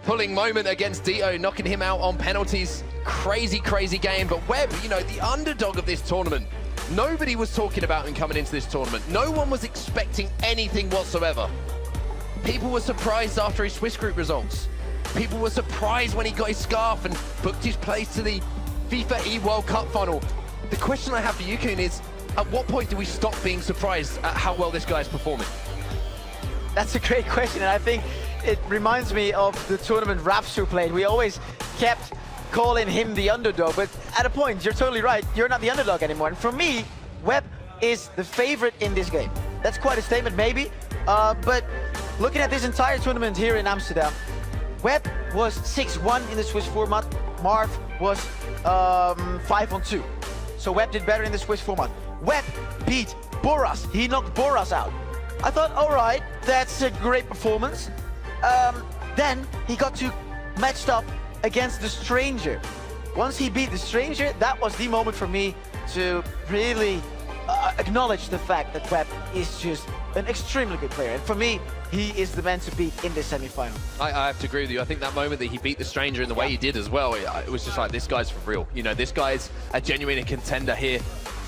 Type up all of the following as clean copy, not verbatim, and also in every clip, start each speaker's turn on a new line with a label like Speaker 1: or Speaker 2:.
Speaker 1: Pulling moment against DETO, knocking him out on penalties. Crazy, crazy game. But Webb, you know, the underdog of this tournament, nobody was talking about him coming into this tournament. No one was expecting anything whatsoever. People were surprised after his Swiss group results. People were surprised when he got his scarf and booked his place to the FIFA E World Cup final. The question I have for you, Kuhn, is at what point do we stop being surprised at how well this guy is performing?
Speaker 2: That's a great question, and I think it reminds me of the tournament Rapsu played. We always kept calling him the underdog, but at a point, you're totally right, you're not the underdog anymore. And for me, Webb is the favorite in this game. That's quite a statement, maybe, but looking at this entire tournament here in Amsterdam, Webb was 6-1 in the Swiss format, Marv was 5-2. So Webb did better in the Swiss format. Webb beat BORAS, he knocked BORAS out. I thought, all right, that's a great performance. Then he got to matched up against the Stranger. Once he beat the Stranger, that was the moment for me to really acknowledge the fact that Webb is just an extremely good player. And for me, he is the man to beat in this semi-final.
Speaker 1: I have to agree with you. I think that moment that he beat the Stranger in the way he did as well, it was just like, this guy's for real. You know, this guy's a genuine contender here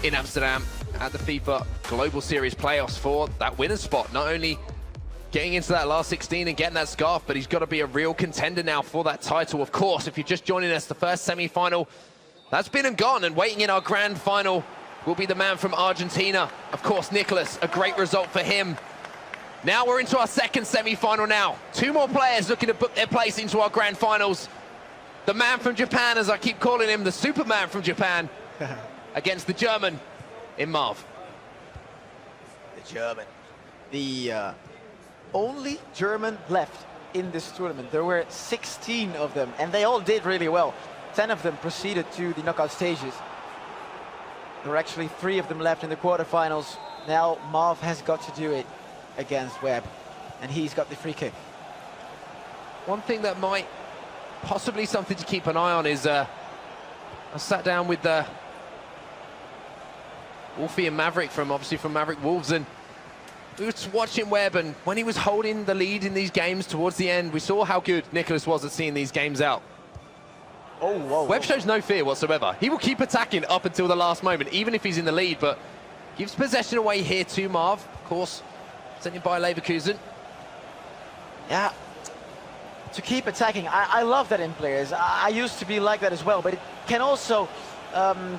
Speaker 1: in Amsterdam at the FIFA Global Series playoffs for that winner's spot. Not only getting into that last 16 and getting that scarf, but he's got to be a real contender now for that title. Of course, if you're just joining us, the first semi-final, that's been and gone, and waiting in our grand final will be the man from Argentina. Of course, Nicholas, a great result for him. Now we're into our second semi-final now. Two more players looking to book their place into our grand finals. The man from Japan, as I keep calling him, the Superman from Japan, against the German in Marv.
Speaker 2: The German. The only German left in this tournament. There were 16 of them, and they all did really well. 10 of them proceeded to the knockout stages. There were actually 3 of them left in the quarterfinals. Now Marv has got to do it against Webb, and he's got the free kick.
Speaker 1: One thing that might possibly something to keep an eye on is I sat down with Wolfie and Maverick from Maverick Wolves, and we were watching Webb, and when he was holding the lead in these games towards the end, we saw how good Nicholas was at seeing these games out.
Speaker 2: Oh, whoa,
Speaker 1: Webb shows no fear whatsoever. He will keep attacking up until the last moment, even if he's in the lead, but gives possession away here to Marv, of course, sent in by Leverkusen.
Speaker 2: Yeah, to keep attacking. I love that in players. I used to be like that as well, but it can also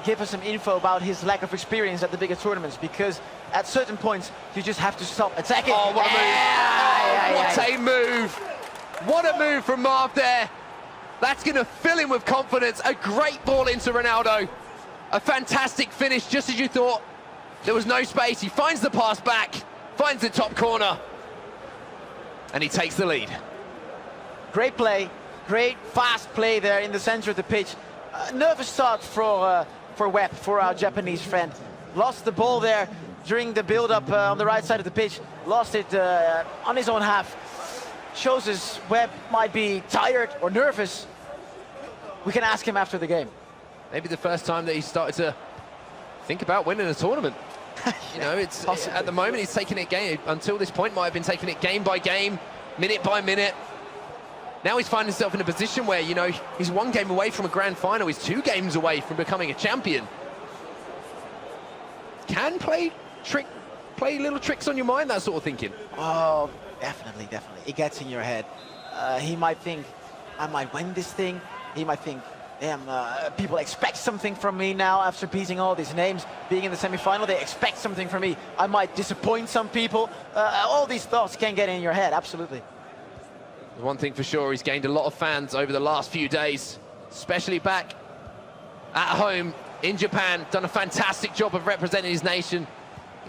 Speaker 2: give us some info about his lack of experience at the bigger tournaments, because at certain points you just have to stop attacking.
Speaker 1: Oh, what a move! What a move! What a move from Marv there. That's going to fill him with confidence. A great ball into Ronaldo. A fantastic finish, just as you thought. There was no space. He finds the pass back, finds the top corner, and he takes the lead.
Speaker 2: Great play, great fast play there in the center of the pitch. Nervous start for Webb, for our Japanese friend. Lost the ball there during the build-up on the right side of the pitch. Lost it on his own half. Shows us Webb might be tired or nervous. We can ask him after the game.
Speaker 1: Maybe the first time that he started to think about winning a tournament. You know, it's at the moment he's taking it game. Until this point, might have been taking it game by game, minute by minute. Now he's finding himself in a position where, you know, he's 1 game away from a grand final. He's 2 games away from becoming a champion. Can play little tricks on your mind, that sort of thinking.
Speaker 2: Oh, definitely, definitely. It gets in your head. He might think, I might win this thing. He might think, damn, people expect something from me now after beating all these names. Being in the semi-final, they expect something from me. I might disappoint some people. All these thoughts can get in your head, absolutely.
Speaker 1: One thing for sure, he's gained a lot of fans over the last few days, especially back at home in Japan. Done a fantastic job of representing his nation.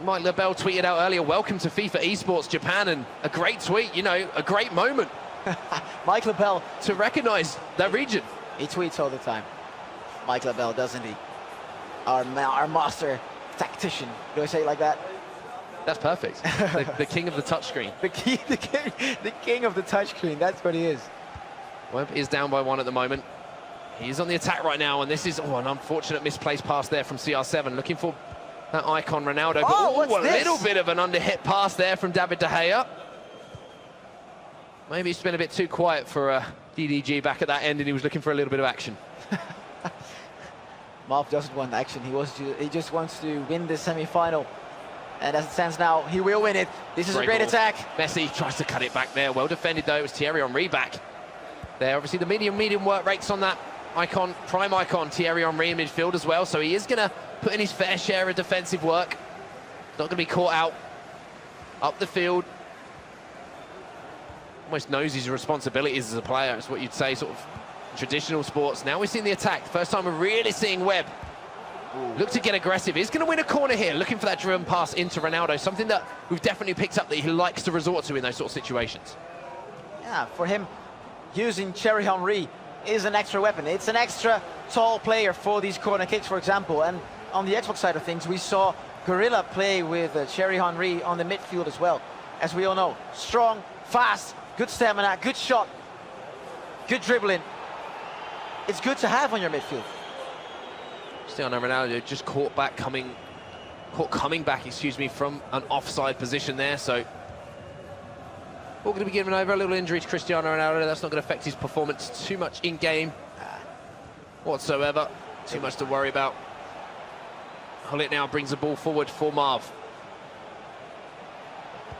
Speaker 1: Mike LaBelle tweeted out earlier, welcome to FIFA Esports Japan, and a great tweet, you know, a great moment.
Speaker 2: Mike LaBelle.
Speaker 1: To recognize that region.
Speaker 2: He tweets all the time. Mike LaBelle, doesn't he? Our master tactician. Do I say it like that?
Speaker 1: That's perfect. The king of the touchscreen.
Speaker 2: The king of the touchscreen. That's what he is.
Speaker 1: Webb is down by 1 at the moment. He is on the attack right now, and this is an unfortunate misplaced pass there from CR7. Looking for that icon Ronaldo. But a little bit of an under-hit pass there from David De Gea. Maybe it's been a bit too quiet for DDG back at that end, and he was looking for a little bit of action.
Speaker 2: Marv doesn't want action. He just wants to win the semi-final. And as it stands now, he will win it. This is a great attack.
Speaker 1: Messi tries to cut it back there. Well defended, though. It was Thierry Henry back there. Obviously, the medium work rates on that icon, prime icon, Thierry Henry in midfield as well. So he is going to put in his fair share of defensive work. Not going to be caught out up the field. Almost knows his responsibilities as a player. It's what you'd say, sort of traditional sports. Now we're seeing the attack. First time we're really seeing Webb look to get aggressive. He's going to win a corner here, looking for that driven pass into Ronaldo, something that we've definitely picked up that he likes to resort to in those sort of situations.
Speaker 2: Yeah, for him, using Thierry Henry is an extra weapon. It's an extra tall player for these corner kicks, for example. And on the Xbox side of things, we saw Gorilla play with Thierry Henry on the midfield as well. As we all know, strong, fast, good stamina, good shot, good dribbling. It's good to have on your midfield.
Speaker 1: Cristiano Ronaldo just caught coming back, excuse me, from an offside position there. So we're going to be giving over a little injury to Cristiano Ronaldo. That's not going to affect his performance too much in game whatsoever. Too much to worry about. Hullet now brings the ball forward for Marv.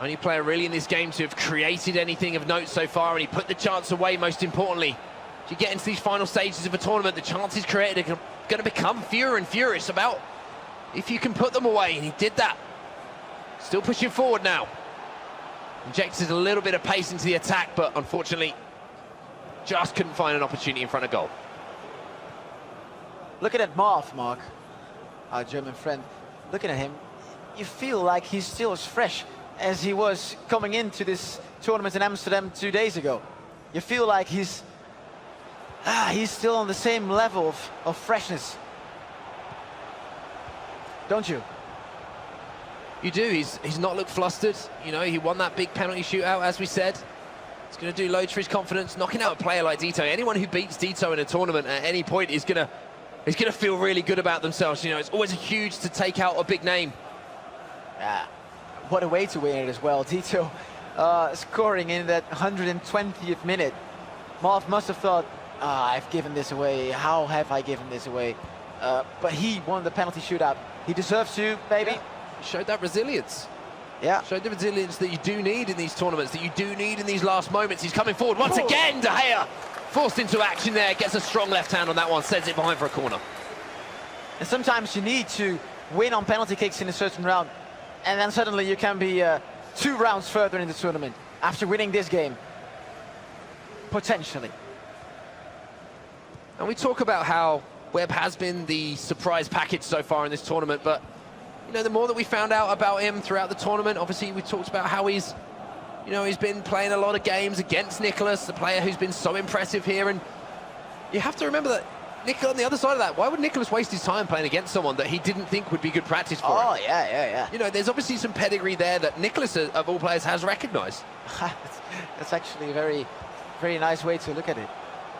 Speaker 1: Only player really in this game to have created anything of note so far, and he put the chance away, most importantly. If you get into these final stages of a tournament, the chances created are going to become fewer and furious about if you can put them away, and he did that. Still pushing forward now. Injected a little bit of pace into the attack, but unfortunately just couldn't find an opportunity in front of goal.
Speaker 2: Looking at Marv, Mark, our German friend, looking at him, you feel like he's still as fresh as he was coming into this tournament in Amsterdam 2 days ago. You feel like he's still on the same level of freshness. Don't you?
Speaker 1: You do. He's not looked flustered. You know, he won that big penalty shootout, as we said. It's going to do loads for his confidence. Knocking out a player like DETO. Anyone who beats DETO in a tournament at any point is going to feel really good about themselves. You know, it's always huge to take out a big name.
Speaker 2: Yeah. What a way to win it as well. DETO scoring in that 120th minute. Marv must have thought, I've given this away. How have I given this away? But he won the penalty shootout. He deserves to, maybe.
Speaker 1: Yeah. Showed that resilience.
Speaker 2: Yeah.
Speaker 1: Showed the resilience that you do need in these tournaments, that you do need in these last moments. He's coming forward once again. De Gea forced into action there. Gets a strong left hand on that one. Sends it behind for a corner.
Speaker 2: And sometimes you need to win on penalty kicks in a certain round. And then suddenly you can be 2 rounds further in the tournament after winning this game. Potentially.
Speaker 1: And we talk about how Webb has been the surprise package so far in this tournament, but you know, the more that we found out about him throughout the tournament, obviously we talked about how he's been playing a lot of games against Nicholas, the player who's been so impressive here, and you have to remember that Nicholas, on the other side of that, why would Nicholas waste his time playing against someone that he didn't think would be good practice for him?
Speaker 2: Oh, yeah.
Speaker 1: You know, there's obviously some pedigree there that Nicholas, of all players, has recognised.
Speaker 2: That's actually a very, very nice way to look at it.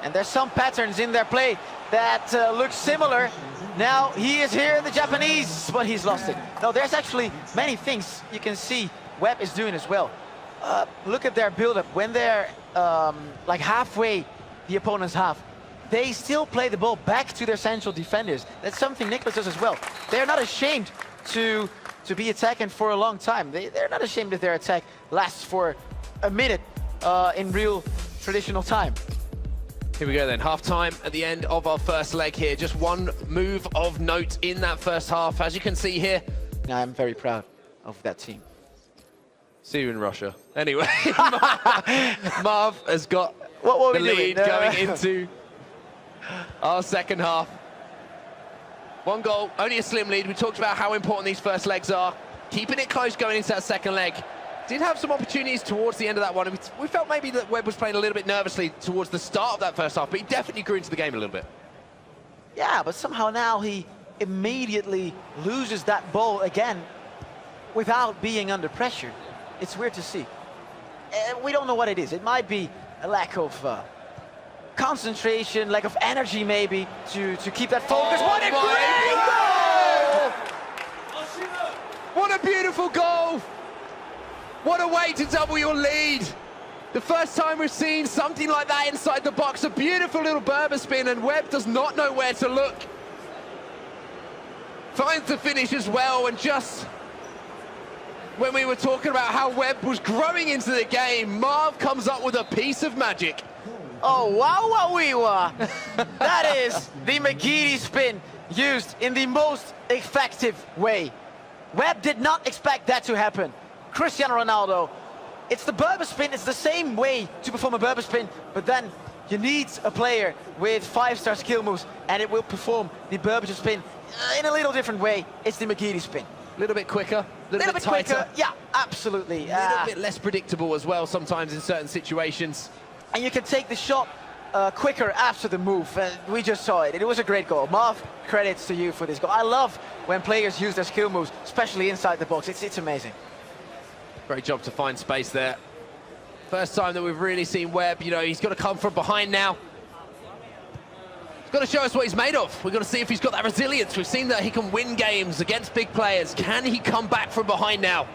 Speaker 2: And there's some patterns in their play that look similar. Now he is here in the Japanese, but he's lost it. No, there's actually many things you can see Webb is doing as well. Look at their build-up. When they're like halfway the opponent's half, they still play the ball back to their central defenders. That's something Nicholas does as well. They're not ashamed to be attacking for a long time. They're not ashamed if their attack lasts for a minute in real traditional time.
Speaker 1: Here we go then, half-time at the end of our first leg here. Just one move of note in that first half. As you can see here,
Speaker 2: I'm very proud of that team.
Speaker 1: See you in Russia. Anyway, Marv has got the lead going into our second half. 1 goal, only a slim lead. We talked about how important these first legs are. Keeping it close going into that second leg. Did have some opportunities towards the end of that one. We felt maybe that Webb was playing a little bit nervously towards the start of that first half, but he definitely grew into the game a little bit.
Speaker 2: Yeah, but somehow now he immediately loses that ball again without being under pressure. It's weird to see. We don't know what it is. It might be a lack of concentration, lack of energy maybe to keep that focus.
Speaker 1: Oh,
Speaker 2: what a great goal!
Speaker 1: What a beautiful goal! What a way to double your lead! The first time we've seen something like that inside the box, a beautiful little Berber spin, and Webb does not know where to look. Finds the finish as well, and just when we were talking about how Webb was growing into the game, Marv comes up with a piece of magic.
Speaker 2: Oh, wow, we were. That is the McGeady spin used in the most effective way. Webb did not expect that to happen. Cristiano Ronaldo, it's the Berber spin, it's the same way to perform a Berber spin, but then you need a player with 5-star skill moves, and it will perform the Berber spin in a little different way. It's the McGeady spin.
Speaker 1: A little bit quicker, a little bit tighter.
Speaker 2: Quicker. Yeah, absolutely.
Speaker 1: A little bit less predictable as well sometimes in certain situations.
Speaker 2: And you can take the shot quicker after the move. We just saw it. It was a great goal. Marv, credits to you for this goal. I love when players use their skill moves, especially inside the box. It's amazing.
Speaker 1: Great job to find space there. First time that we've really seen Webb, you know, he's got to come from behind now. He's got to show us what he's made of. We've got to see if he's got that resilience. We've seen that he can win games against big players. Can he come back from behind now?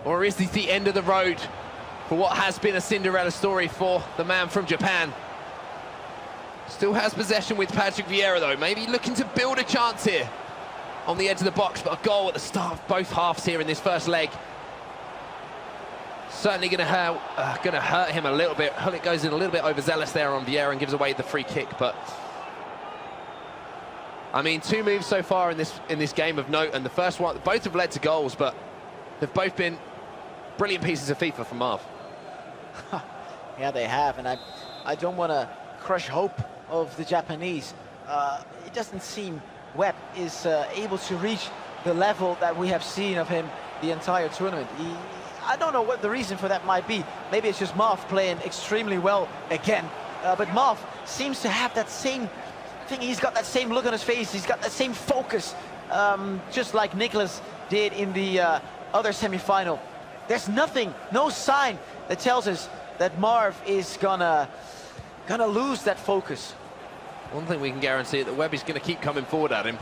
Speaker 1: Or is this the end of the road for what has been a Cinderella story for the man from Japan? Still has possession with Patrick Vieira though. Maybe looking to build a chance here on the edge of the box, but a goal at the start of both halves here in this first leg. Certainly going to hurt him a little bit. Hullet goes in a little bit overzealous there on Vieira and gives away the free kick. But I mean, 2 moves so far in this game of note, and the first one, both have led to goals, but they've both been brilliant pieces of FIFA from Marv.
Speaker 2: Yeah, they have, and I don't want to crush hope of the Japanese. It doesn't seem Webb is able to reach the level that we have seen of him the entire tournament. I don't know what the reason for that might be. Maybe it's just Marv playing extremely well again. But Marv seems to have that same thing. He's got that same look on his face. He's got that same focus, just like Nicholas did in the other semi-final. There's nothing, no sign that tells us that Marv is gonna lose that focus.
Speaker 1: One thing we can guarantee is that Webb is going to keep coming forward at him.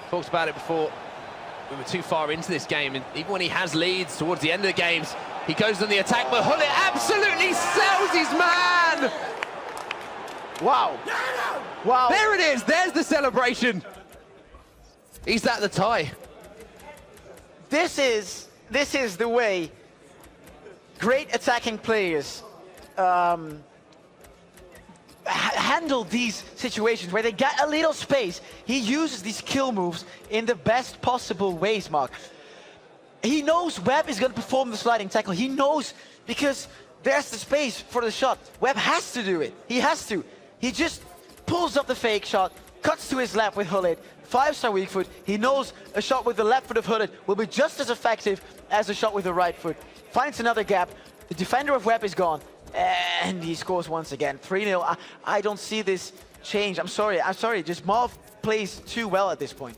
Speaker 1: Talked about it before. We were too far into this game, and even when he has leads towards the end of the games, he goes on the attack, but Hullet absolutely sells his man!
Speaker 2: Wow. Wow.
Speaker 1: There it is, there's the celebration. He's at the tie.
Speaker 2: This is the way great attacking players handle these situations where they get a little space. He uses these kill moves in the best possible ways, Mark. He knows Webb is going to perform the sliding tackle. He knows because there's the space for the shot. Webb has to do it. He has to. He just pulls up the fake shot, cuts to his left with Hullet, 5-star weak foot. He knows a shot with the left foot of Hullet will be just as effective as a shot with the right foot. Finds another gap. The defender of Webb is gone. And he scores once again, 3-0. I don't see this change. I'm sorry. Just Marv plays too well at this point.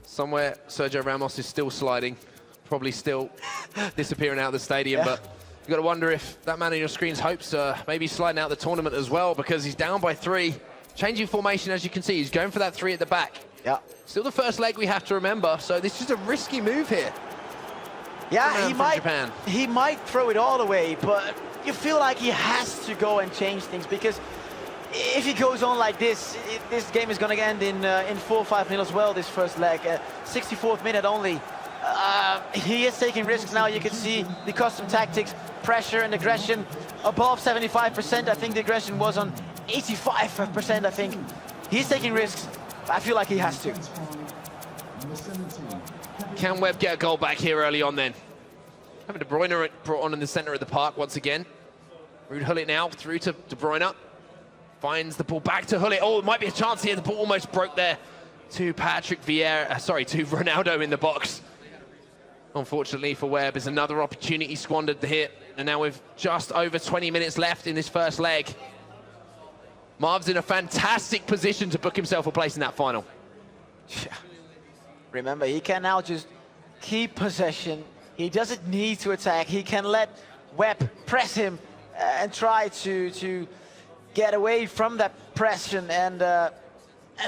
Speaker 1: Somewhere Sergio Ramos is still sliding, probably still disappearing out of the stadium, but you've got to wonder if that man on your screen's hopes are maybe sliding out the tournament as well, because he's down by 3. Changing formation, as you can see, he's going for that 3 at the back.
Speaker 2: Yeah.
Speaker 1: Still the first leg we have to remember, so this is a risky move here.
Speaker 2: Yeah, he might throw it all away, but you feel like he has to go and change things, because if he goes on like this, this game is going to end in 4-5-0 as well, this first leg. 64th minute only. He is taking risks now. You can see the custom tactics, pressure and aggression above 75%. I think the aggression was on 85%, I think. He's taking risks. I feel like he has to.
Speaker 1: Can Webb get a goal back here early on then? Having De Bruyne brought on in the centre of the park once again. Ruud Hullet now through to De Bruyne. Finds the ball back to Hullet. Oh, it might be a chance here. The ball almost broke there to Patrick Vieira. Sorry, to Ronaldo in the box. Unfortunately for Webb, is another opportunity squandered here. And now with just over 20 minutes left in this first leg, Marv's in a fantastic position to book himself a place in that final.
Speaker 2: Yeah. Remember, he can now just keep possession. He doesn't need to attack. He can let Webb press him and try to get away from that pression and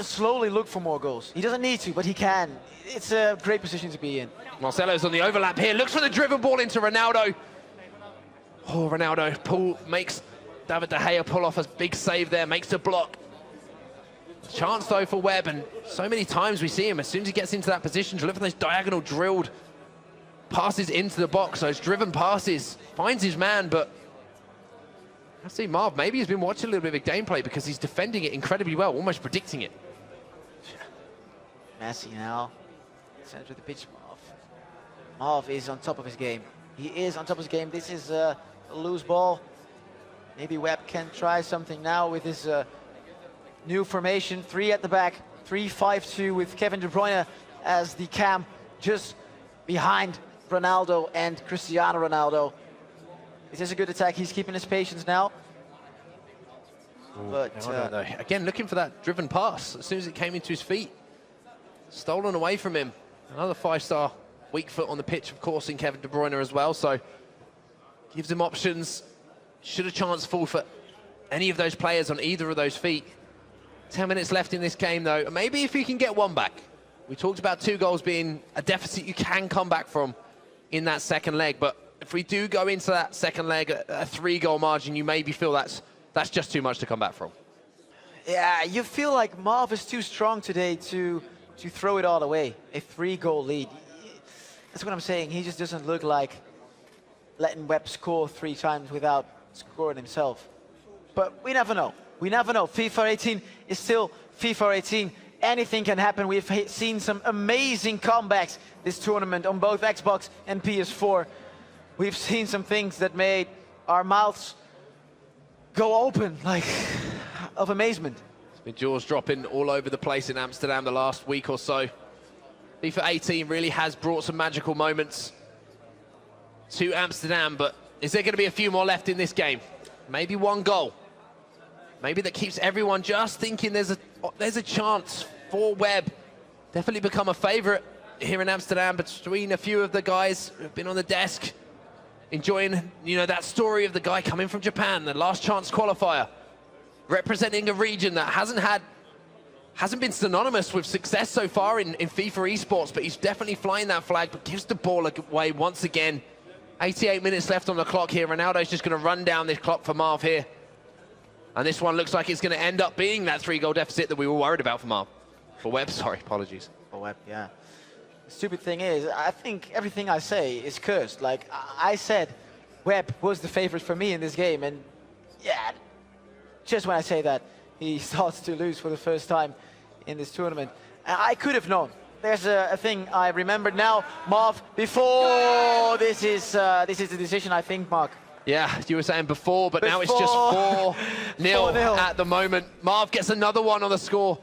Speaker 2: slowly look for more goals. He doesn't need to, but he can. It's a great position to be in.
Speaker 1: Marcelo's on the overlap here, looks for the driven ball into Ronaldo. Oh, Ronaldo makes David De Gea pull off a big save there, makes the block. Chance though for Webb, and so many times we see him, as soon as he gets into that position, to look for those diagonal drilled passes into the box, those driven passes, finds his man, but I see Marv, maybe he's been watching a little bit of gameplay because he's defending it incredibly well, almost predicting it.
Speaker 2: Messi now, center of the pitch, Marv. Marv is on top of his game. He is on top of his game. This is a loose ball. Maybe Webb can try something now with his new formation, 3 at the back, 3-5-2 with Kevin De Bruyne as the cam just behind Ronaldo and Cristiano Ronaldo. This is a good attack. He's keeping his patience now.
Speaker 1: Ooh,
Speaker 2: but
Speaker 1: no. Again, looking for that driven pass as soon as it came into his feet. Stolen away from him. Another 5-star weak foot on the pitch, of course, in Kevin De Bruyne as well. So gives him options. Should a chance fall for any of those players on either of those feet. 10 minutes left in this game, though. Maybe if you can get one back. We talked about 2 goals being a deficit you can come back from in that second leg. But if we do go into that second leg, a 3-goal margin, you maybe feel that's just too much to come back from.
Speaker 2: Yeah, you feel like Marv is too strong today to throw it all away. A 3-goal lead. That's what I'm saying. He just doesn't look like letting Webb score 3 times without scoring himself. But we never know. We never know. FIFA 18 is still FIFA 18. Anything can happen. We've seen some amazing comebacks this tournament on both Xbox and PS4. We've seen some things that made our mouths go open, like, of amazement.
Speaker 1: It's been jaws dropping all over the place in Amsterdam the last week or so. FIFA 18 really has brought some magical moments to Amsterdam, but is there going to be a few more left in this game? Maybe 1 goal. Maybe that keeps everyone just thinking there's a chance for Webb. Definitely become a favorite here in Amsterdam between a few of the guys who've been on the desk, enjoying, you know, that story of the guy coming from Japan, the last chance qualifier, representing a region that hasn't been synonymous with success so far in FIFA esports, but he's definitely flying that flag, but gives the ball away once again. 88 minutes left on the clock here. Ronaldo's just going to run down this clock for Marv here. And this one looks like it's going to end up being that 3-goal deficit that we were worried about for Marv. For Webb, sorry, apologies.
Speaker 2: For Webb, yeah. The stupid thing is, I think everything I say is cursed. Like, I said Webb was the favorite for me in this game, and yeah, just when I say that, he starts to lose for the first time in this tournament. I could have known. There's a thing I remembered now. Marv, before, this is the decision, I think, Mark.
Speaker 1: Yeah, you were saying before, but now it's just 4-0 at the moment. Marv gets another one on the score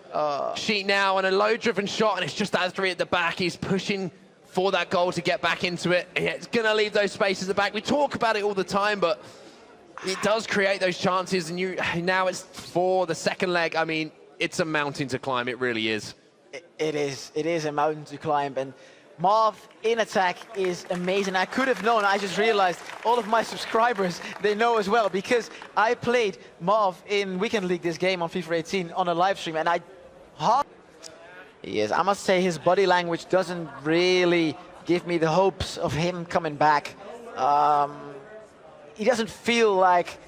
Speaker 1: sheet now, and a low-driven shot, and it's just that 3 at the back. He's pushing for that goal to get back into it. It's going to leave those spaces at the back. We talk about it all the time, but it does create those chances, and now it's for the second leg. I mean, it's a mountain to climb. It really is.
Speaker 2: It is a mountain to climb, and Marv in attack is amazing. I could have known. I just realized all of my subscribers, they know as well, because I played Marv in Weekend League this game on FIFA 18 on a live stream, and I must say his body language doesn't really give me the hopes of him coming back. He doesn't feel like,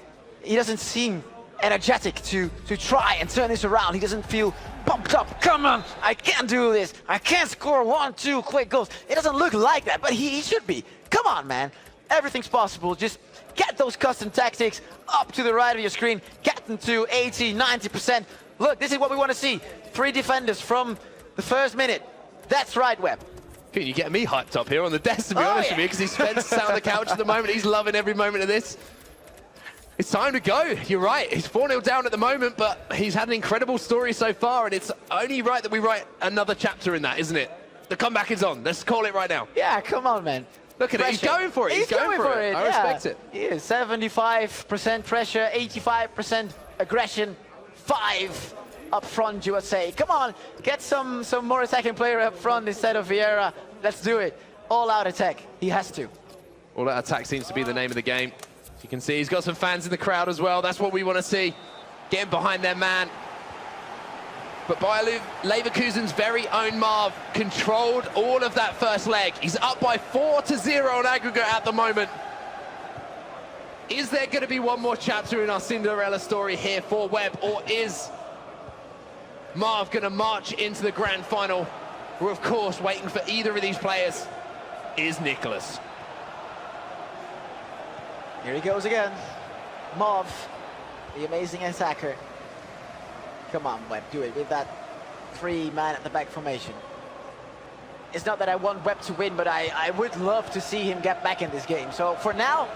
Speaker 2: he doesn't seem energetic to try and turn this around. He doesn't feel pumped up. Come on, I can do this. I can score 1, 2 quick goals. It doesn't look like that, but he should be. Come on, man. Everything's possible. Just get those custom tactics up to the right of your screen. Get them to 80, 90%. Look, this is what we want to see. 3 defenders from the first minute. That's right, Webb.
Speaker 1: You get me hyped up here on the desk, to be honest with you, because he's Spencer's sat on the couch at the moment. He's loving every moment of this. It's time to go. You're right. He's 4-0 down at the moment, but he's had an incredible story so far, and it's only right that we write another chapter in that, isn't it? The comeback is on. Let's call it right now.
Speaker 2: Yeah, come on, man.
Speaker 1: Look at it. He's going for it. He's going for it. I respect it.
Speaker 2: He is. 75% pressure, 85% aggression, 5 up front, you would say. Come on, get some more attacking player up front instead of Vieira. Let's do it. All-out attack. He has to.
Speaker 1: All-out attack seems to be the name of the game. You can see he's got some fans in the crowd as well. That's what we want to see. Getting behind their man. But Bayer Leverkusen's very own Marv controlled all of that first leg. He's up by 4-0 on aggregate at the moment. Is there going to be one more chapter in our Cinderella story here for Webb, or is Marv going to march into the grand final? We're, of course, waiting for either of these players is Nicholas.
Speaker 2: Here he goes again. Marv, the amazing attacker. Come on, Webb, do it with that 3-man at the back formation. It's not that I want Webb to win, but I would love to see him get back in this game. So for now,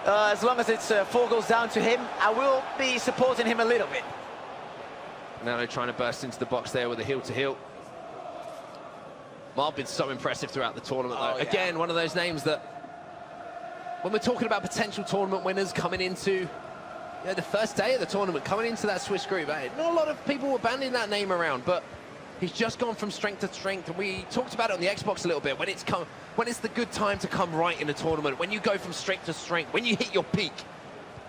Speaker 2: as long as it's 4 goals down to him, I will be supporting him a little bit.
Speaker 1: Now they're trying to burst into the box there with a heel-to-heel. Marv been so impressive throughout the tournament, though.
Speaker 2: Oh, yeah.
Speaker 1: Again, one of those names that, when we're talking about potential tournament winners coming into the first day of the tournament, coming into that Swiss group, not a lot of people were banding that name around, but he's just gone from strength to strength, and we talked about it on the Xbox a little bit, when it's the good time to come right in a tournament, when you go from strength to strength, when you hit your peak,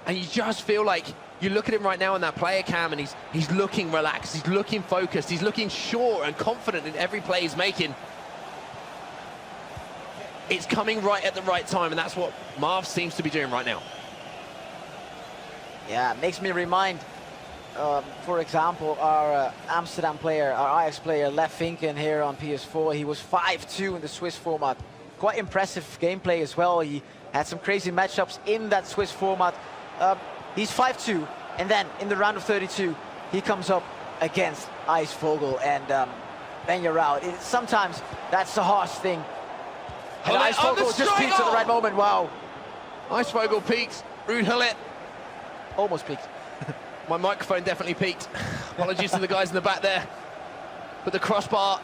Speaker 1: and you just feel like, you look at him right now on that player cam, and he's looking relaxed, he's looking focused, he's looking sure and confident in every play he's making. It's coming right at the right time, and that's what Marv seems to be doing right now.
Speaker 2: Yeah, it makes me remind, for example, our Amsterdam player, our Ajax player, Lef Vinken here on PS4. He was 5-2 in the Swiss format. Quite impressive gameplay as well. He had some crazy matchups in that Swiss format. He's 5-2, and then in the round of 32, he comes up against IJsvogel, and then you're out. Sometimes that's the harsh thing. And IJsvogel just peaks at the right moment. Wow.
Speaker 1: IJsvogel peaks. Ruud Gullit
Speaker 2: almost peaked.
Speaker 1: My microphone definitely peaked. Apologies to the guys in the back there. But the crossbar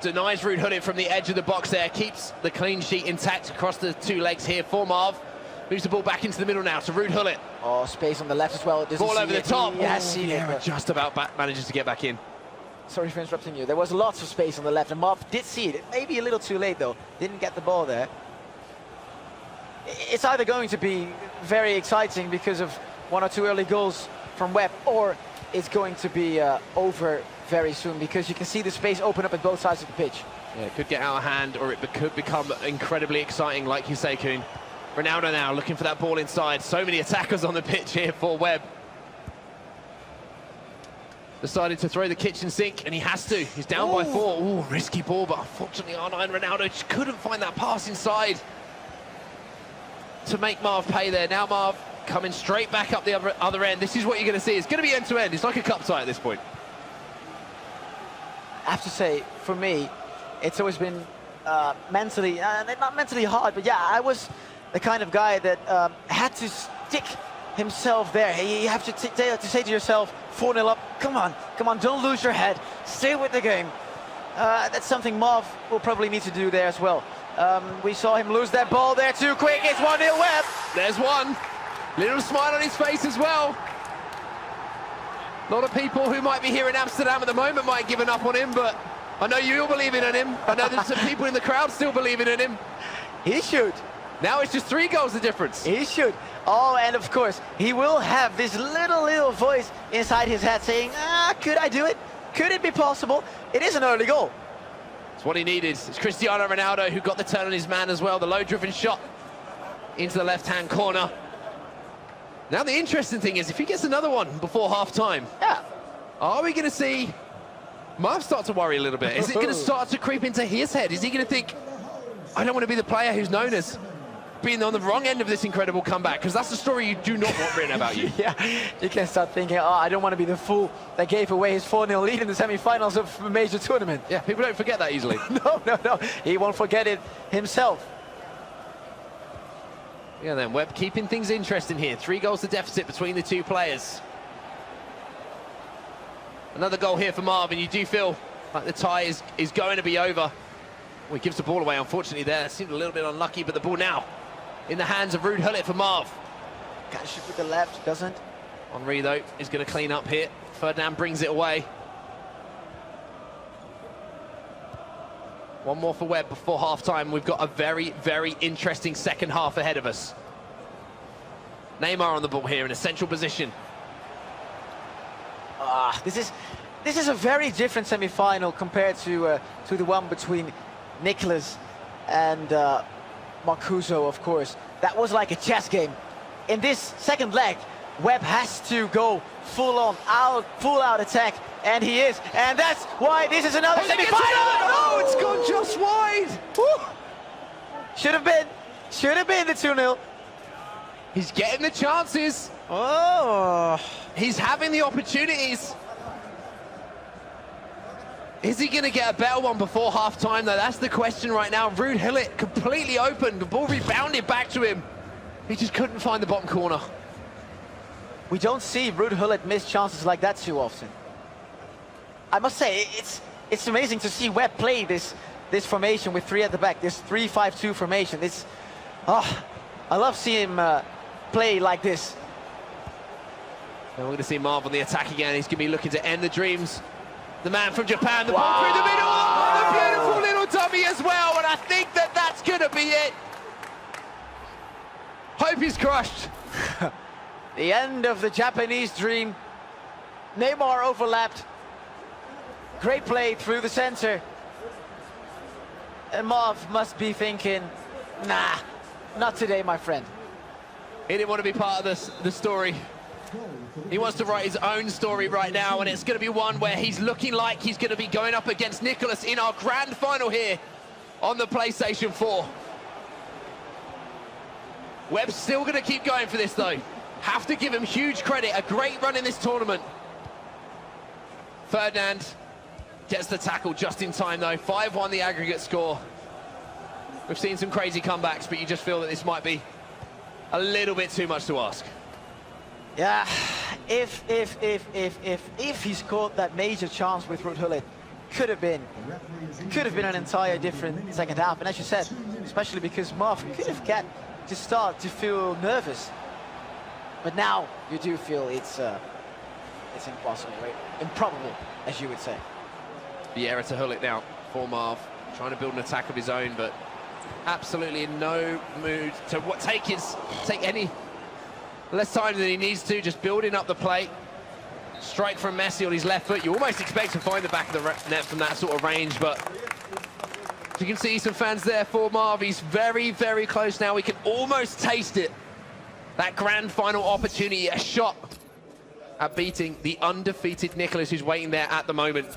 Speaker 1: denies Ruud Gullit from the edge of the box there. Keeps the clean sheet intact across the 2 legs here for Marv. Moves the ball back into the middle now to Ruud Gullit.
Speaker 2: Oh, space on the left as well.
Speaker 1: Ball over the top.
Speaker 2: He has seen it.
Speaker 1: But just about manages to get back in.
Speaker 2: Sorry for interrupting you. There was lots of space on the left, and Marv did see it. Maybe a little too late, though. Didn't get the ball there. It's either going to be very exciting because of 1 or 2 early goals from Webb, or it's going to be over very soon, because you can see the space open up at both sides of the pitch.
Speaker 1: Yeah, it could get out of hand, or it could become incredibly exciting, like you say, Koen. Ronaldo now looking for that ball inside. So many attackers on the pitch here for Webb. Decided to throw the kitchen sink, and he has to. He's down by 4. Ooh, risky ball, but unfortunately R9 Ronaldo just couldn't find that pass inside to make Marv pay there. Now Marv coming straight back up the other end. This is what you're going to see. It's going to be end-to-end. It's like a cup tie at this point.
Speaker 2: I have to say, for me, it's always been mentally, not mentally hard, but yeah, I was the kind of guy that had to stick himself there. You have to say to yourself, 4-0 up, come on, don't lose your head, stay with the game. That's something Marv will probably need to do there as well. We saw him lose that ball there too quick. It's 1-0 Webb.
Speaker 1: There's one. Little smile on his face as well. A lot of people who might be here in Amsterdam at the moment might have given up on him, but I know you're believing in him. I know there's some people in the crowd still believing in him.
Speaker 2: He should.
Speaker 1: Now it's just 3 goals the difference.
Speaker 2: He should. Oh, and of course, he will have this little voice inside his head saying, could I do it? Could it be possible? It is an early goal.
Speaker 1: It's what he needed. It's Cristiano Ronaldo who got the turn on his man as well. The low-driven shot into the left-hand corner. Now the interesting thing is, if he gets another one before half-time, are we going to see Marv start to worry a little bit? Is it going to start to creep into his head? Is he going to think, I don't want to be the player who's known as being on the wrong end of this incredible comeback? Because that's the story you do not want written about you.
Speaker 2: Yeah, you can start thinking, I don't want to be the fool that gave away his 4-0 lead in the semi-finals of a major tournament.
Speaker 1: Yeah, people don't forget that easily.
Speaker 2: No, he won't forget it himself.
Speaker 1: Yeah, then Webb keeping things interesting here. 3 goals to deficit between the 2 players. Another goal here for Marv, and you do feel like the tie is going to be over. Well, he gives the ball away, unfortunately, there. Seemed a little bit unlucky, but the ball now in the hands of Ruud Gullit for Marv.
Speaker 2: Can't shoot with the left, doesn't.
Speaker 1: Henri, though, is going to clean up here. Ferdinand brings it away. One more for Webb before half-time. We've got a very, very interesting second half ahead of us. Neymar on the ball here in a central position.
Speaker 2: This is a very different semi-final compared to the one between Nicholas and Marcuso, of course. that was like a chess game. In this second leg, Webb has to go full out attack, and he is, and that's why this is another semi-final.
Speaker 1: Oh, it's gone just wide.
Speaker 2: Woo. Should have been the 2-0.
Speaker 1: He's getting the chances.
Speaker 2: Oh,
Speaker 1: He's having the opportunities. Is he going to get a better one before half-time, though? That's the question right now. Ruud Gullit completely open. The ball rebounded back to him. He just couldn't find the bottom corner.
Speaker 2: we don't see Ruud Gullit miss chances like that too often. I must say, it's amazing to see Webb play this formation with 3 at the back, this 3-5-2 formation. I love seeing him play like this.
Speaker 1: And we're going to see Marv on the attack again. He's going to be looking to end the dreams. The man from Japan, the ball through the middle. Oh, a beautiful little dummy as well. And I think that's going to be it. Hope he's crushed.
Speaker 2: The end of the Japanese dream. Neymar overlapped. Great play through the center. And Marv must be thinking, nah, not today, my friend.
Speaker 1: He didn't want to be part of the story. He wants to write his own story right now, and it's going to be one where he's looking like he's going to be going up against Nicholas in our grand final here on the PlayStation 4. Webb's still going to keep going for this, though. Have to give him huge credit. A great run in this tournament. Ferdinand gets the tackle just in time, though. 5-1 the aggregate score. We've seen some crazy comebacks, but you just feel that this might be a little bit too much to ask.
Speaker 2: Yeah, if he scored that major chance with Ruud Gullit, could have been an entire different second half. And as you said, especially because Marv could have got to start to feel nervous. But now you do feel it's impossible, right? Improbable, as you would say.
Speaker 1: Vieira to Gullit now for Marv, trying to build an attack of his own, but absolutely in no mood to take any less time than he needs to, just building up the play. Strike from Messi on his left foot. You almost expect to find the back of the net from that sort of range, but as you can see, some fans there for Marv. He's very, very close now. We can almost taste it. That grand final opportunity, a shot at beating the undefeated Nicholas, who's waiting there at the moment.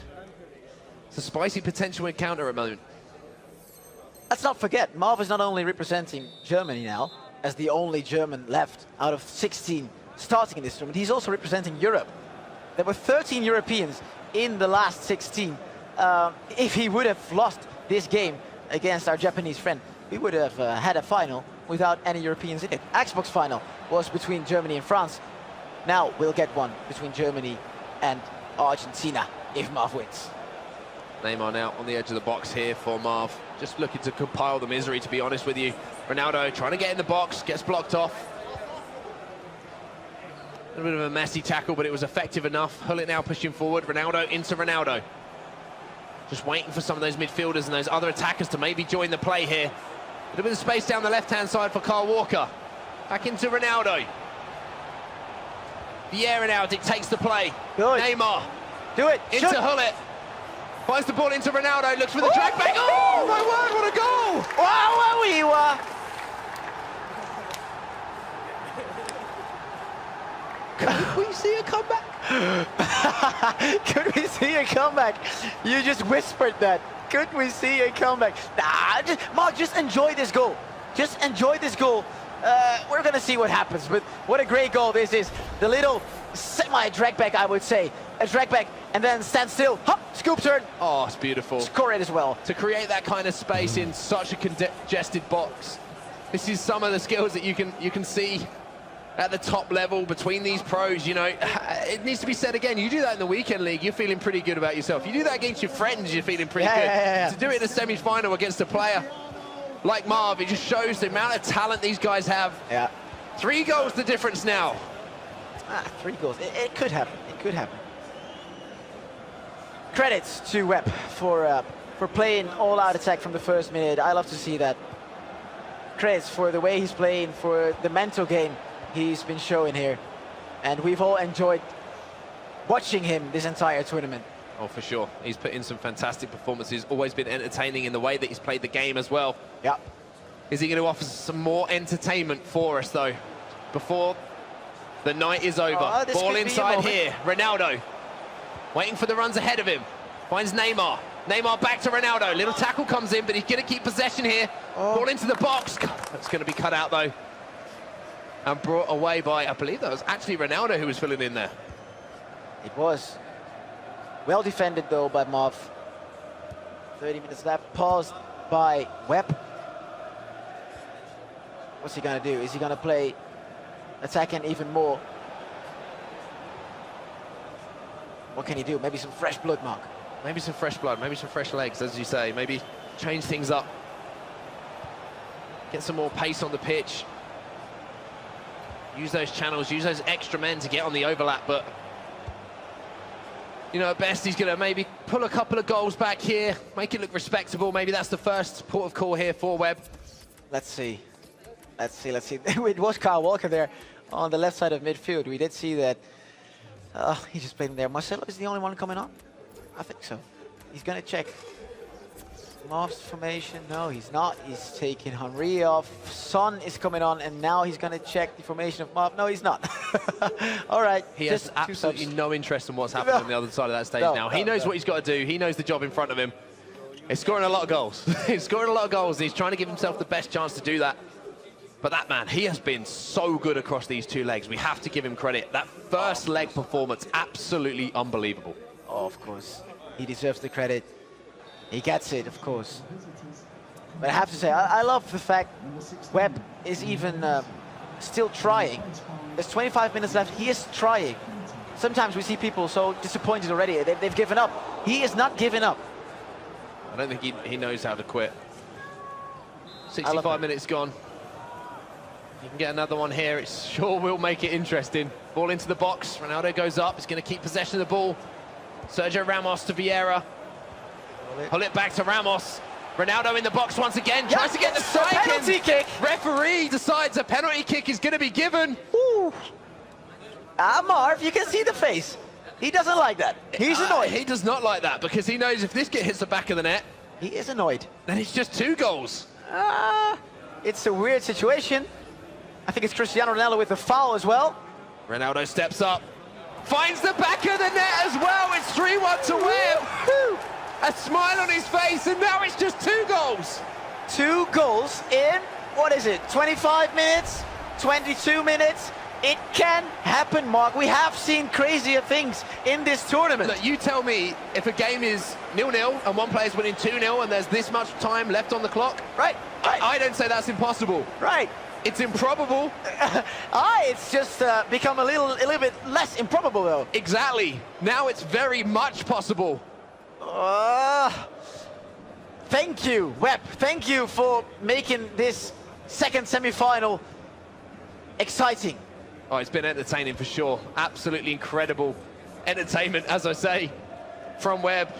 Speaker 1: It's a spicy potential encounter at the moment.
Speaker 2: Let's not forget, Marv is not only representing Germany now, as the only German left out of 16 starting in this tournament, he's also representing Europe. There were 13 Europeans in the last 16. If he would have lost this game against our Japanese friend, we would have had a final without any Europeans in it. Xbox final was between Germany and France. Now we'll get one between Germany and Argentina if Marv wins.
Speaker 1: Neymar now on the edge of the box here for Marv. Just looking to compile the misery, to be honest with you. Ronaldo trying to get in the box, gets blocked off. A little bit of a messy tackle, but it was effective enough. Gullit now pushing forward. Ronaldo into Ronaldo. Just waiting for some of those midfielders and those other attackers to maybe join the play here. A little bit of space down the left-hand side for Kyle Walker. Back into Ronaldo. Vieira now dictates the play.
Speaker 2: Good.
Speaker 1: Neymar.
Speaker 2: Do it.
Speaker 1: Into Gullit. Finds the ball into Ronaldo, looks for the drag back. Oh, my word, what a goal!
Speaker 2: Wow, we were.
Speaker 1: Could we see a comeback?
Speaker 2: Could we see a comeback? You just whispered that. Could we see a comeback? Nah, Mark, just enjoy this goal. Just enjoy this goal. We're going to see what happens, but what a great goal this is. The little semi-drag back, I would say. A drag back and then stand still. Hop, scoop turn.
Speaker 1: Oh, it's beautiful.
Speaker 2: Score it as well.
Speaker 1: To create that kind of space in such a congested box. This is some of the skills that you can see at the top level between these pros. You know, it needs to be said again, you do that in the weekend league, you're feeling pretty good about yourself. You do that against your friends, you're feeling pretty good.
Speaker 2: Yeah.
Speaker 1: To do it in a semi-final against a player like Marv, it just shows the amount of talent these guys have.
Speaker 2: Yeah.
Speaker 1: 3 goals the difference now.
Speaker 2: 3 goals. It could happen. It could happen. Credits to Webb for playing all-out attack from the first minute. I love to see that. Credits for the way he's playing, for the mental game he's been showing here. And we've all enjoyed watching him this entire tournament.
Speaker 1: Oh, for sure. He's put in some fantastic performances, always been entertaining in the way that he's played the game as well.
Speaker 2: Yeah.
Speaker 1: Is he going to offer some more entertainment for us, though, before the night is over? Ball inside here. Ronaldo waiting for the runs ahead of him. Finds Neymar. Neymar back to Ronaldo. Little tackle comes in, but he's going to keep possession here. Ball into the box. That's going to be cut out, though. And brought away by, I believe that was actually Ronaldo who was filling in there.
Speaker 2: It was. Well defended, though, by Marv. 30 minutes left. Paused by Webb. What's he going to do? Is he going to play attacking even more? What can he do? Maybe some fresh blood, Mark.
Speaker 1: Maybe some fresh blood, maybe some fresh legs, as you say. Maybe change things up. Get some more pace on the pitch. Use those channels, use those extra men to get on the overlap, but you know, at best he's going to maybe pull a couple of goals back here, make it look respectable. Maybe that's the first port of call here for Webb.
Speaker 2: Let's see. Let's see, let's see. It was Kyle Walker there on the left side of midfield. We did see that. He just played in there. Marcelo is the only one coming on? I think so. He's going to check. Marv's formation. No, he's not. He's taking Henry off. Son is coming on, and now he's going to check the formation of Marv. No, he's not. All right.
Speaker 1: He has absolutely no interest in what's happening on the other side of that stage now. He knows what he's got to do. He knows the job in front of him. He's scoring a lot of goals. He's scoring a lot of goals, and he's trying to give himself the best chance to do that. But that man, he has been so good across these two legs. We have to give him credit. That first leg performance, absolutely unbelievable.
Speaker 2: Oh, of course. He deserves the credit. He gets it, of course. But I have to say, I love the fact Webb is even still trying. There's 25 minutes left. He is trying. Sometimes we see people so disappointed already. They've given up. He is not giving up.
Speaker 1: I don't think he knows how to quit. 65 minutes gone. You can get another one here. It sure will make it interesting. Ball into the box. Ronaldo goes up. He's going to keep possession of the ball. Sergio Ramos to Vieira. Pull it back to Ramos. Ronaldo in the box once again. Tries to get the strike in.
Speaker 2: Penalty kick.
Speaker 1: Referee decides a penalty kick is going to be given.
Speaker 2: Ooh. Marv, you can see the face. He doesn't like that. He's annoyed.
Speaker 1: He does not like that because he knows if this hits the back of the net,
Speaker 2: he is annoyed.
Speaker 1: Then it's just 2 goals.
Speaker 2: It's a weird situation. I think it's Cristiano Ronaldo with the foul as well.
Speaker 1: Ronaldo steps up. Finds the back of the net as well. It's 3-1 to Webb. A smile on his face, and now it's just 2 goals. 2 goals in, what is it, 25 minutes, 22 minutes? It can happen, Mark. We have seen crazier things in this tournament. Look, you tell me if a game is 0-0 and one player's winning 2-0 and there's this much time left on the clock.
Speaker 2: Right.
Speaker 1: I don't say that's impossible.
Speaker 2: Right.
Speaker 1: It's improbable.
Speaker 2: It's just become a little bit less improbable, though.
Speaker 1: Exactly. Now it's very much possible.
Speaker 2: Thank you, Webb. Thank you for making this second semi-final exciting.
Speaker 1: Oh, it's been entertaining for sure. Absolutely incredible entertainment, as I say, from Webb.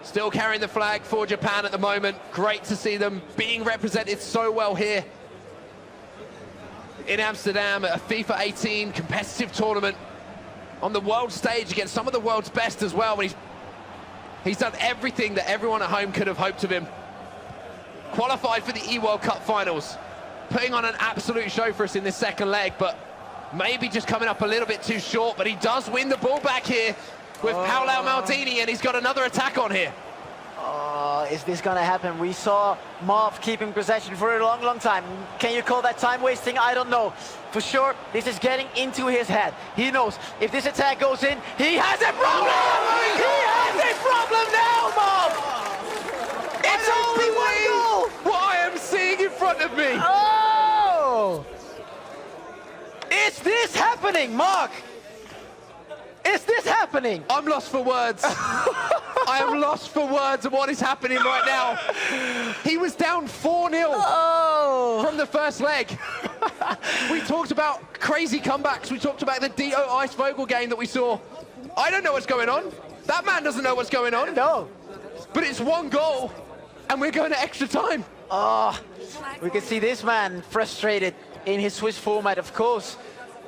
Speaker 1: Still carrying the flag for Japan at the moment. Great to see them being represented so well here in Amsterdam at a FIFA 18 competitive tournament on the world stage against some of the world's best as well. And he's done everything that everyone at home could have hoped of him. Qualified for the E-World Cup finals, putting on an absolute show for us in this second leg, but maybe just coming up a little bit too short. But he does win the ball back here with Paolo Maldini, and he's got another attack on here.
Speaker 2: Is this gonna happen? We saw Marv keeping possession for a long time. Can you call that time wasting? I don't know. For sure, this is getting into his head. He knows if this attack goes in, he has a problem! He has a problem now, Marv! It's only 1 goal!
Speaker 1: What I am seeing in front of me!
Speaker 2: Oh! Is this happening, Mark? Is this happening?
Speaker 1: I'm lost for words. I am lost for words of what is happening right now. He was down 4-0 from the first leg. We talked about crazy comebacks. We talked about the DETO Eisvogel game that we saw. I don't know what's going on. That man doesn't know what's going on.
Speaker 2: No.
Speaker 1: But it's 1 goal, and we're going to extra time.
Speaker 2: We can see this man frustrated in his Swiss format, of course.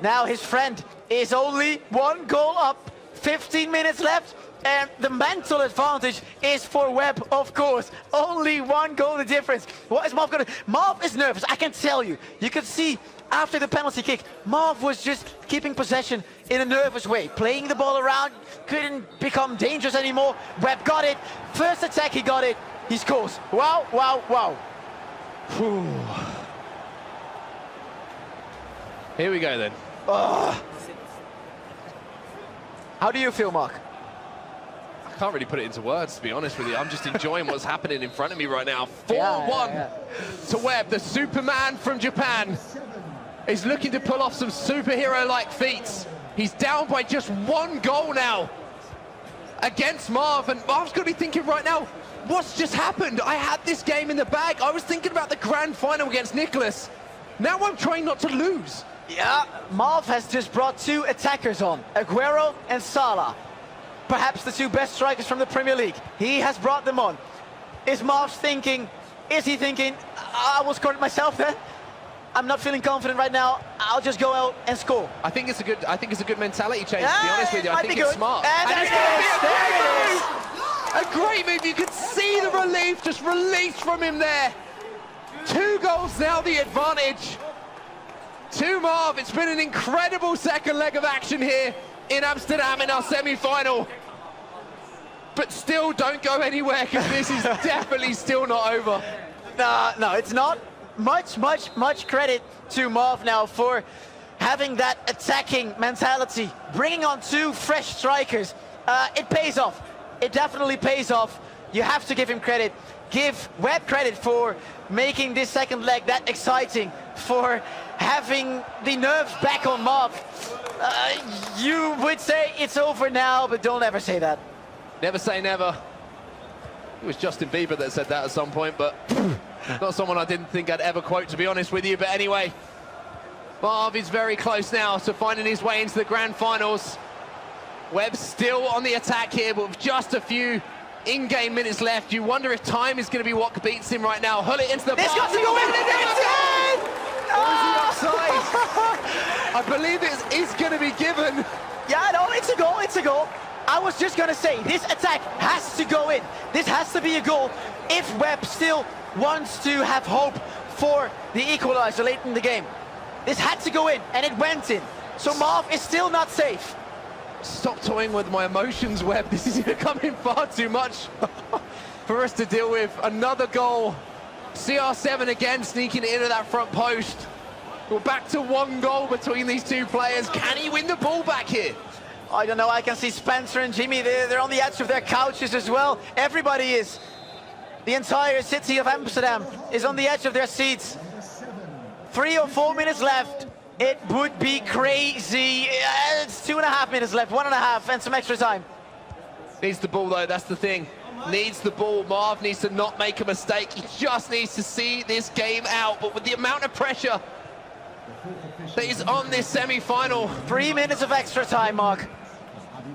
Speaker 2: Now his friend is only 1 goal up, 15 minutes left, And the mental advantage is for WEB, of course. Only one goal the difference. What is Marv going to do? Marv is nervous, I can tell you. You could see after the penalty kick, Marv was just keeping possession in a nervous way. Playing the ball around, couldn't become dangerous anymore. WEB got it. First attack, he got it. He scores. Wow, wow, wow.
Speaker 1: Whew. Here we go then.
Speaker 2: How do you feel, Mark?
Speaker 1: I can't really put it into words, to be honest with you. I'm just enjoying what's happening in front of me right now. 4-1 to WEB. The Superman from Japan is looking to pull off some superhero-like feats. He's down by just 1 goal now against Marv, and Marv's got to be thinking right now, what's just happened? I had this game in the bag. I was thinking about the grand final against Nicholas. Now I'm trying not to lose.
Speaker 2: Yeah, Marv has just brought 2 attackers on, Aguero and Salah. Perhaps the 2 best strikers from the Premier League. He has brought them on. Is Marv thinking, is he thinking, I will score it myself then? I'm not feeling confident right now. I'll just go out and score.
Speaker 1: I think it's a good mentality change, to be honest with you. I think it's smart.
Speaker 2: And
Speaker 1: it's going to be a great move. You can see the relief just released from him there. 2 goals now, the advantage to Marv. It's been an incredible second leg of action here in Amsterdam in our semi-final. But still, don't go anywhere, because this is definitely still not over.
Speaker 2: No, it's not. Much credit to Marv now for having that attacking mentality, bringing on 2 fresh strikers. It pays off. It definitely pays off. You have to give him credit. Give WEB credit for making this second leg that exciting, for having the nerves back on Marv. You would say it's over now, but don't ever say that.
Speaker 1: Never say never. It was Justin Bieber that said that at some point, but not someone I didn't think I'd ever quote, to be honest with you. But anyway, Marv is very close now to finding his way into the grand finals. WEB still on the attack here, but with just a few in-game minutes left. You wonder if time is going to be what beats him right now. Hull it into the
Speaker 2: It's got to go in! It's in!
Speaker 1: Or is he offside? I believe it is going to be given.
Speaker 2: Yeah, no, it's a goal, it's a goal. I was just going to say, this attack has to go in. This has to be a goal if WEB still wants to have hope for the equalizer late in the game. This had to go in, and it went in. So Marv is still not safe.
Speaker 1: Stop toying with my emotions, WEB. This is becoming far too much for us to deal with. Another goal. CR7 again sneaking into that front post. We're back to 1 goal between these 2 players. Can he win the ball back here?
Speaker 2: I don't know, I can see Spencer and Jimmy, they're on the edge of their couches as well. Everybody is. The entire city of Amsterdam is on the edge of their seats. 3 or 4 minutes left. It would be crazy. It's 2.5 minutes left, 1.5, and some extra time.
Speaker 1: Needs the ball though, that's the thing. Needs the ball. Marv needs to not make a mistake. He just needs to see this game out. But with the amount of pressure that is on this semi-final.
Speaker 2: 3 minutes of extra time, Mark.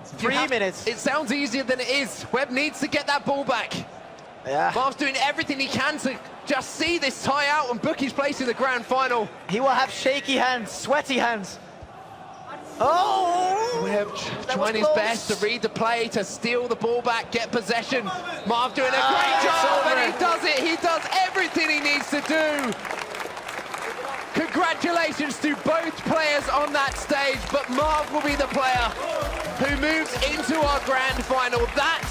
Speaker 2: 3 minutes.
Speaker 1: It sounds easier than it is. WEB needs to get that ball back.
Speaker 2: Yeah.
Speaker 1: Marv's doing everything he can to just see this tie out and book his place in the grand final.
Speaker 2: He will have shaky hands, sweaty hands. Oh!
Speaker 1: WEB trying his best to read the play, to steal the ball back, get possession. Marv doing a great job, and he does it. He does everything he needs to do. Congratulations to both players on that stage, but Marv will be the player who moves into our grand final. That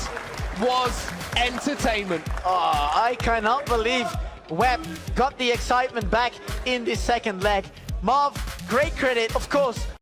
Speaker 1: was entertainment.
Speaker 2: Oh, I cannot believe WEB got the excitement back in this second leg. Marv, great credit, of course.